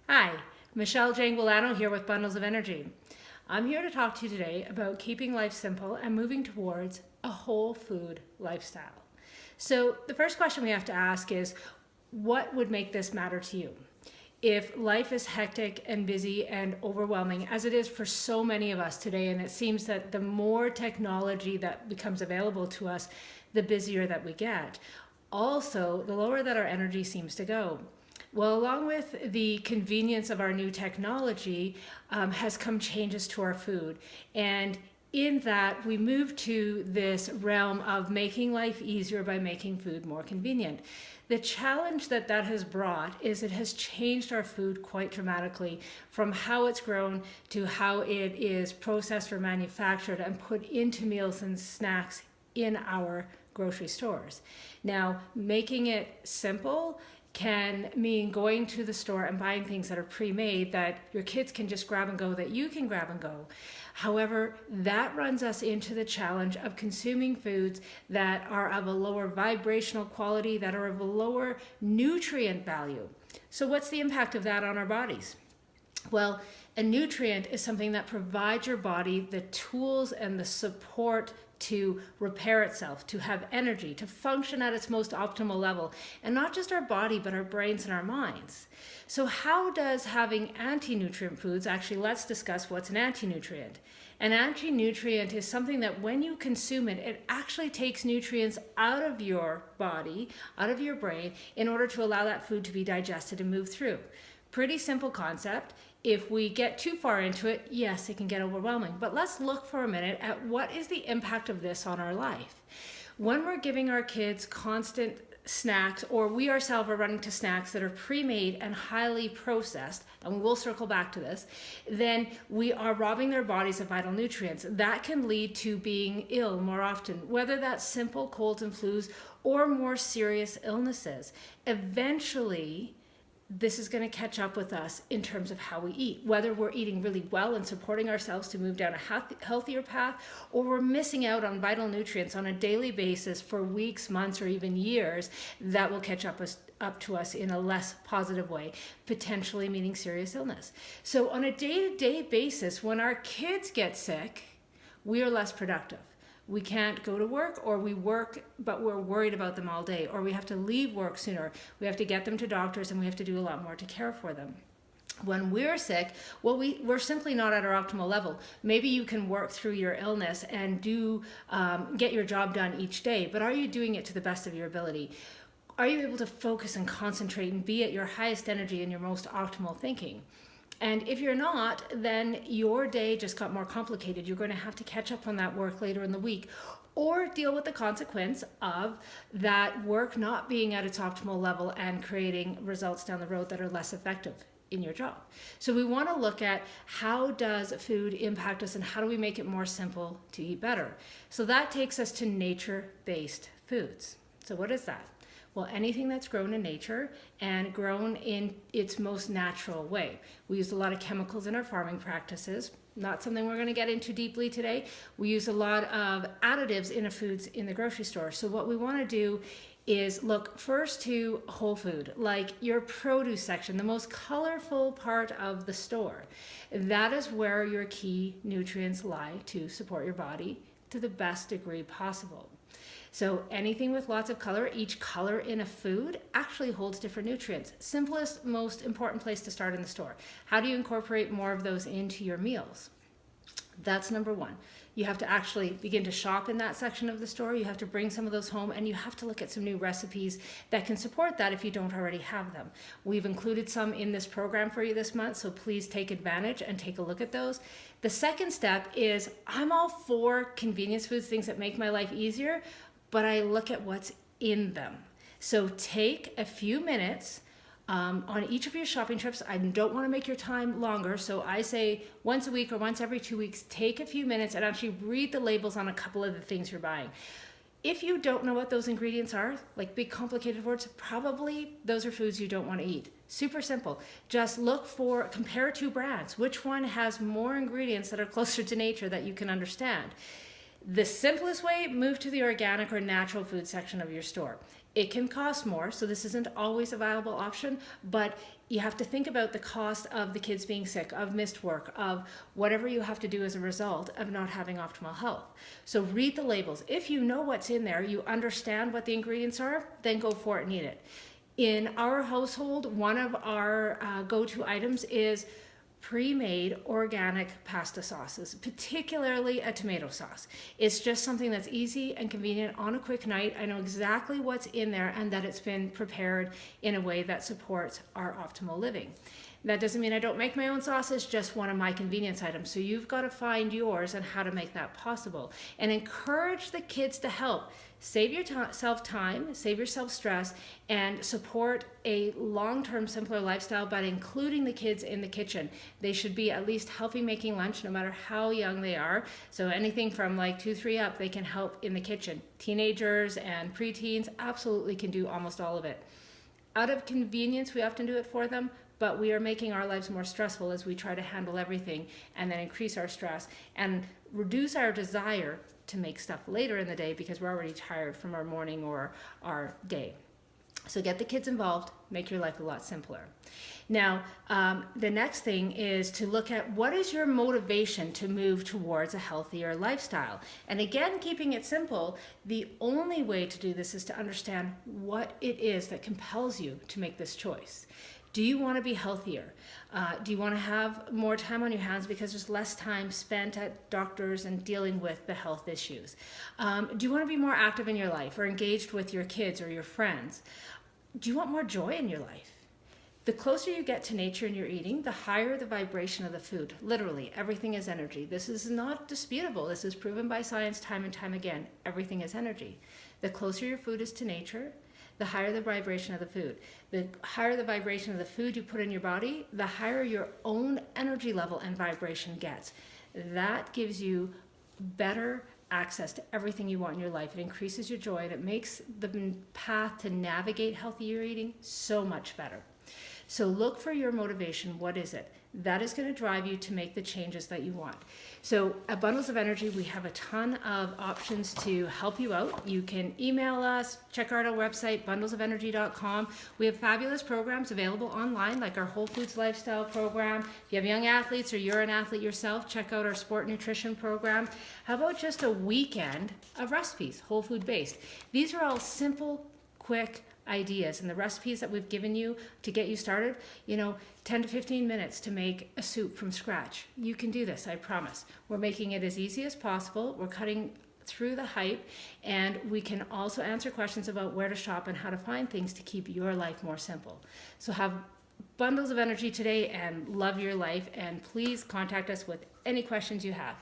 Hi, Michelle Giangualano here with Bundles of Energy. I'm here to talk to you today about keeping life simple and moving towards a whole food lifestyle. So, the first question we have to ask is what would make this matter to you? If life is hectic and busy and overwhelming, as it is for so many of us today, and it seems that the more technology that becomes available to us, the busier that we get. Also, the lower that our energy seems to go. Well, along with the convenience of our new technology, has come changes to our food. And in that, we move to this realm of making life easier by making food more convenient. The challenge that that has brought is it has changed our food quite dramatically from how it's grown to how it is processed or manufactured and put into meals and snacks in our grocery stores. Now, making it simple can mean going to the store and buying things that are pre-made that your kids can just grab and go, that you can grab and go. However, that runs us into the challenge of consuming foods that are of a lower vibrational quality, that are of a lower nutrient value. So what's the impact of that on our bodies? Well, a nutrient is something that provides your body the tools and the support to repair itself, to have energy, to function at its most optimal level. And not just our body, but our brains and our minds. So how does having anti-nutrient foods, actually let's discuss what's an anti-nutrient. An anti-nutrient is something that when you consume it, it actually takes nutrients out of your body, out of your brain, in order to allow that food to be digested and move through. Pretty simple concept. If we get too far into it, yes, it can get overwhelming. But let's look for a minute at what is the impact of this on our life. When we're giving our kids constant snacks, or we ourselves are running to snacks that are pre-made and highly processed, and we will circle back to this, then we are robbing their bodies of vital nutrients. That can lead to being ill more often, whether that's simple colds and flus or more serious illnesses. Eventually, this is going to catch up with us in terms of how we eat, whether we're eating really well and supporting ourselves to move down a healthier path, or we're missing out on vital nutrients on a daily basis for weeks, months, or even years that will catch up to us in a less positive way, potentially meaning serious illness. So on a day-to-day basis, when our kids get sick, we are less productive. We can't go to work, or we work but we're worried about them all day, or we have to leave work sooner. We have to get them to doctors, and we have to do a lot more to care for them. When we're sick, well, we're simply not at our optimal level. Maybe you can work through your illness and get your job done each day, but are you doing it to the best of your ability? Are you able to focus and concentrate and be at your highest energy and your most optimal thinking? And if you're not, then your day just got more complicated. You're going to have to catch up on that work later in the week, or deal with the consequence of that work not being at its optimal level and creating results down the road that are less effective in your job. So we want to look at how does food impact us and how do we make it more simple to eat better. So that takes us to nature-based foods. So what is that? Well, anything that's grown in nature and grown in its most natural way. We use a lot of chemicals in our farming practices. Not something we're going to get into deeply today. We use a lot of additives in the foods in the grocery store. So what we want to do is look first to whole food, like your produce section, the most colorful part of the store. That is where your key nutrients lie to support your body to the best degree possible. So anything with lots of color, each color in a food actually holds different nutrients. Simplest, most important place to start in the store. How do you incorporate more of those into your meals? That's number one. You have to actually begin to shop in that section of the store. You have to bring some of those home, and you have to look at some new recipes that can support that if you don't already have them. We've included some in this program for you this month, so please take advantage and take a look at those. The second step is I'm all for convenience foods, things that make my life easier, but I look at what's in them. So take a few minutes on each of your shopping trips. I don't want to make your time longer, so I say once a week or once every 2 weeks, take a few minutes and actually read the labels on a couple of the things you're buying. If you don't know what those ingredients are, like big complicated words, probably those are foods you don't want to eat. Super simple. Just compare two brands. Which one has more ingredients that are closer to nature that you can understand? The simplest way, move to the organic or natural food section of your store. It can cost more, so this isn't always a viable option, but you have to think about the cost of the kids being sick, of missed work, of whatever you have to do as a result of not having optimal health. So read the labels. If you know what's in there, you understand what the ingredients are, then go for it and eat it. In our household, one of our go-to items is pre-made organic pasta sauces, particularly a tomato sauce. It's just something that's easy and convenient on a quick night. I know exactly what's in there and that it's been prepared in a way that supports our optimal living. That doesn't mean I don't make my own sauce, it's just one of my convenience items. So you've got to find yours and how to make that possible. And encourage the kids to help. Save yourself time, save yourself stress, and support a long-term simpler lifestyle by including the kids in the kitchen. They should be at least helping making lunch no matter how young they are. So anything from like 2, 3 up, they can help in the kitchen. Teenagers and preteens absolutely can do almost all of it. Out of convenience, we often do it for them, but we are making our lives more stressful as we try to handle everything and then increase our stress and reduce our desire to make stuff later in the day because we're already tired from our morning or our day. So get the kids involved, make your life a lot simpler. Now, the next thing is to look at what is your motivation to move towards a healthier lifestyle. And again, keeping it simple, the only way to do this is to understand what it is that compels you to make this choice. Do you want to be healthier? Do you want to have more time on your hands because there's less time spent at doctors and dealing with the health issues? Do you want to be more active in your life or engaged with your kids or your friends? Do you want more joy in your life? The closer you get to nature in your eating, the higher the vibration of the food. Literally, everything is energy. This is not disputable. This is proven by science time and time again. Everything is energy. The closer your food is to nature, the higher the vibration of the food. The higher the vibration of the food you put in your body, the higher your own energy level and vibration gets. That gives you better access to everything you want in your life. It increases your joy and it makes the path to navigate healthier eating so much better. So look for your motivation. What is it? That is going to drive you to make the changes that you want. So at Bundles of Energy, we have a ton of options to help you out. You can email us, check out our website, bundlesofenergy.com. We have fabulous programs available online, like our Whole Foods Lifestyle program. If you have young athletes or you're an athlete yourself, check out our Sport Nutrition program. How about just a weekend of recipes, whole food based? These are all simple, quick ideas, and the recipes that we've given you to get you started, 10 to 15 minutes to make a soup from scratch. You can do this, I promise. We're making it as easy as possible. We're cutting through the hype, and we can also answer questions about where to shop and how to find things to keep your life more simple. So have bundles of energy today and love your life, and please contact us with any questions you have.